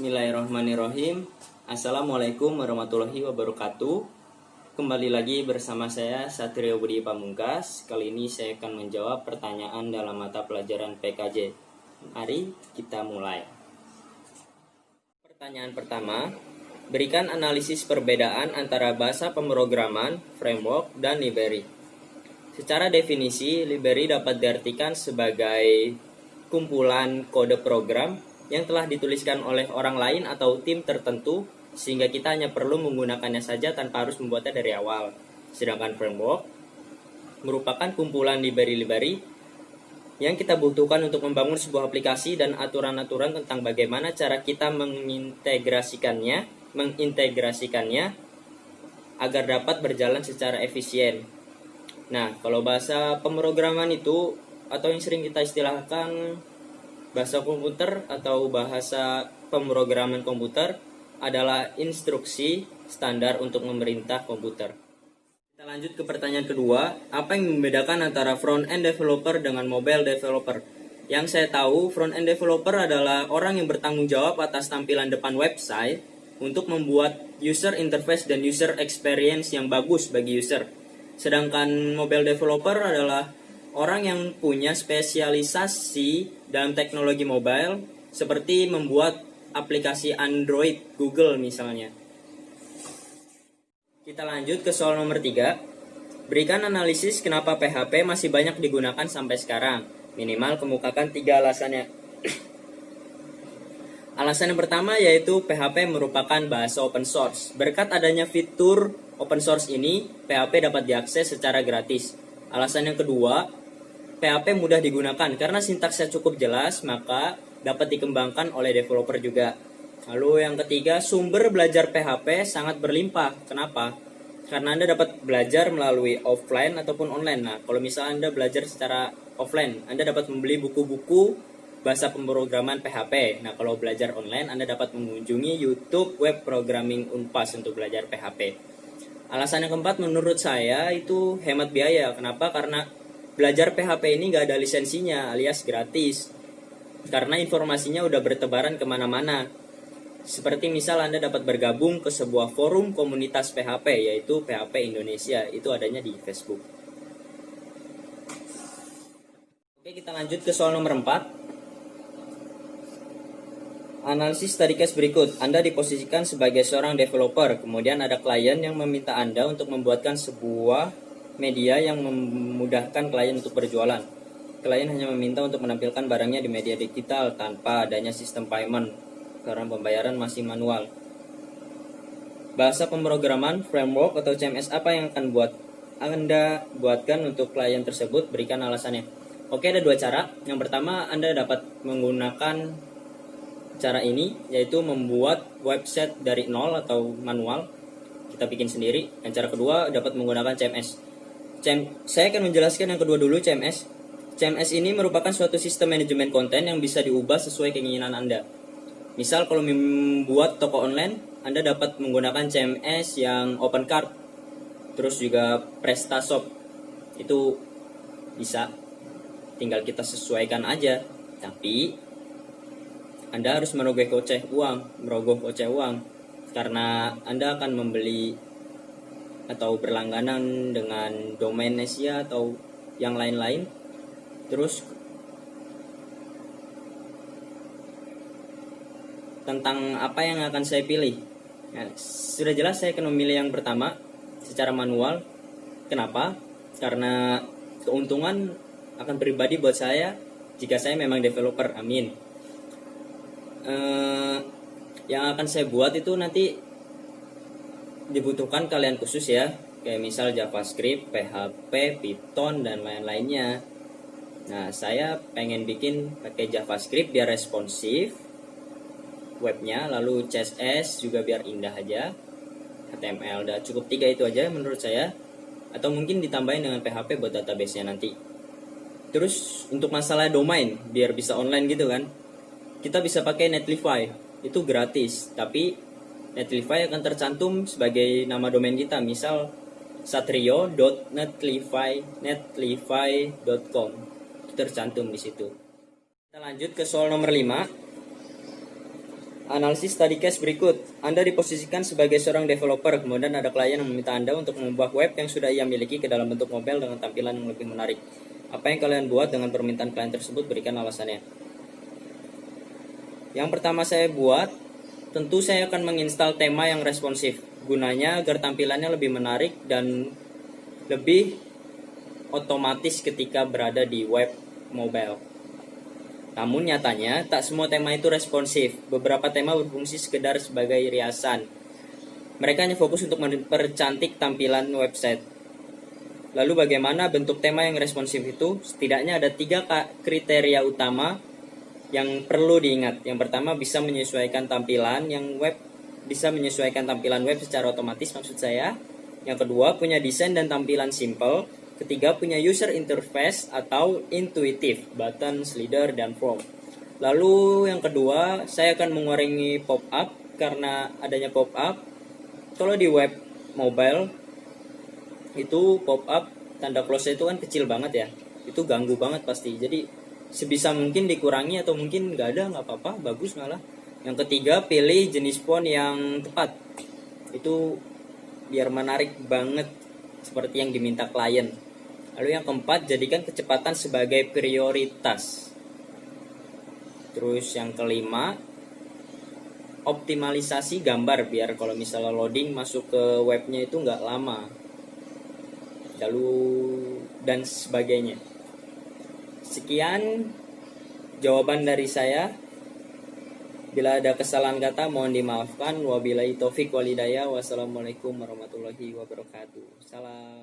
Bismillahirrahmanirrahim. Assalamualaikum warahmatullahi wabarakatuh. Kembali lagi bersama saya Satrio Budi Pamungkas. Kali ini saya akan menjawab pertanyaan dalam mata pelajaran PKJ. Mari kita mulai. Pertanyaan pertama, berikan analisis perbedaan antara bahasa pemrograman, framework, dan library. Secara definisi, library dapat diartikan sebagai kumpulan kode program yang telah dituliskan oleh orang lain atau tim tertentu sehingga kita hanya perlu menggunakannya saja tanpa harus membuatnya dari awal. Sedangkan framework merupakan kumpulan library-library yang kita butuhkan untuk membangun sebuah aplikasi dan aturan-aturan tentang bagaimana cara kita mengintegrasikannya agar dapat berjalan secara efisien. Nah, kalau bahasa pemrograman itu atau yang sering kita istilahkan bahasa komputer atau bahasa pemrograman komputer adalah instruksi standar untuk memerintah komputer. Kita lanjut ke pertanyaan kedua, apa yang membedakan antara front-end developer dengan mobile developer? Yang saya tahu, front-end developer adalah orang yang bertanggung jawab atas tampilan depan website untuk membuat user interface dan user experience yang bagus bagi user. Sedangkan mobile developer adalah orang yang punya spesialisasi dalam teknologi mobile seperti membuat aplikasi Android, Google misalnya. Kita lanjut ke soal nomor 3. Berikan analisis kenapa PHP masih banyak digunakan sampai sekarang. Minimal kemukakan 3 alasannya. Alasan yang pertama yaitu PHP merupakan bahasa open source. Berkat adanya fitur open source ini, PHP dapat diakses secara gratis. Alasan yang kedua, PHP mudah digunakan karena sintaksnya cukup jelas, maka dapat dikembangkan oleh developer juga. Lalu yang ketiga, sumber belajar PHP sangat berlimpah. Kenapa? Karena Anda dapat belajar melalui offline ataupun online. Nah, kalau misalnya Anda belajar secara offline, Anda dapat membeli buku-buku bahasa pemrograman PHP. Nah, kalau belajar online, Anda dapat mengunjungi YouTube Web Programming Unpas untuk belajar PHP. Alasan yang keempat menurut saya itu hemat biaya. Kenapa? Karena belajar PHP ini gak ada lisensinya alias gratis. Karena informasinya udah bertebaran kemana-mana. Seperti misal Anda dapat bergabung ke sebuah forum komunitas PHP yaitu PHP Indonesia. Itu adanya di Facebook. Oke, kita lanjut ke soal nomor 4. Analisis study case berikut. Anda diposisikan sebagai seorang developer. Kemudian ada klien yang meminta Anda untuk membuatkan sebuah media yang memudahkan klien untuk berjualan. Klien hanya meminta untuk menampilkan barangnya di media digital tanpa adanya sistem payment karena pembayaran masih manual. Bahasa pemrograman, framework atau CMS apa yang akan Anda buatkan untuk klien tersebut? Berikan alasannya. Oke, ada 2 cara. Yang pertama, Anda dapat menggunakan cara ini, yaitu membuat website dari nol atau manual. Kita bikin sendiri. Dan cara kedua, dapat menggunakan CMS. Saya akan menjelaskan yang kedua dulu, CMS. CMS ini merupakan suatu sistem manajemen konten yang bisa diubah sesuai keinginan Anda. Misal kalau membuat toko online, Anda dapat menggunakan CMS yang OpenCart, terus juga PrestaShop. Itu bisa, tinggal kita sesuaikan aja. Tapi Anda harus merogoh kocek uang karena Anda akan membeli atau berlangganan dengan domain Asia atau yang lain-lain. Terus tentang apa yang akan saya pilih, nah, sudah jelas saya akan memilih yang pertama secara manual. Kenapa? Karena keuntungan akan pribadi buat saya jika saya memang developer. Amin. Yang akan saya buat itu nanti dibutuhkan kalian khusus ya, kayak misal JavaScript, PHP, Python, dan lain-lainnya. Nah, saya pengen bikin pakai JavaScript biar responsif webnya, lalu CSS juga biar indah aja, HTML, udah cukup 3 itu aja menurut saya. Atau mungkin ditambahin dengan PHP buat database-nya nanti. Terus untuk masalah domain, biar bisa online gitu kan, kita bisa pakai Netlify, itu gratis, tapi Netlify akan tercantum sebagai nama domain kita, misal satrio.netlify.com. Itu tercantum di situ. Kita lanjut ke soal nomor 5. Analisis study case berikut. Anda diposisikan sebagai seorang developer, kemudian ada klien yang meminta Anda untuk mengubah web yang sudah ia miliki ke dalam bentuk mobile dengan tampilan yang lebih menarik. Apa yang kalian buat dengan permintaan klien tersebut? Berikan alasannya. Yang pertama saya buat, tentu saya akan menginstal tema yang responsif. Gunanya agar tampilannya lebih menarik dan lebih otomatis ketika berada di web mobile. Namun nyatanya tak semua tema itu responsif. Beberapa tema berfungsi sekedar sebagai riasan. Mereka hanya fokus untuk mempercantik tampilan website. Lalu bagaimana bentuk tema yang responsif itu? Setidaknya ada 3 kriteria utama yang perlu diingat. Yang pertama, bisa menyesuaikan tampilan web secara otomatis maksud saya. Yang kedua, punya desain dan tampilan simple. Ketiga, punya user interface atau intuitif, button, slider, dan form. Lalu yang kedua, saya akan mengurangi pop-up karena adanya pop-up. Kalau di web mobile itu pop-up tanda close itu kan kecil banget ya. Itu ganggu banget pasti. Jadi sebisa mungkin dikurangi atau mungkin nggak ada, nggak apa-apa, bagus malah. Yang ketiga, pilih jenis font yang tepat. Itu biar menarik banget seperti yang diminta klien. Lalu yang keempat, jadikan kecepatan sebagai prioritas. Terus yang kelima, optimalisasi gambar biar kalau misalnya loading masuk ke webnya itu nggak lama. Lalu dan sebagainya. Sekian jawaban dari saya. Bila ada kesalahan kata mohon dimaafkan. Wabillahi taufik walhidayah. Wassalamualaikum warahmatullahi wabarakatuh. Salam.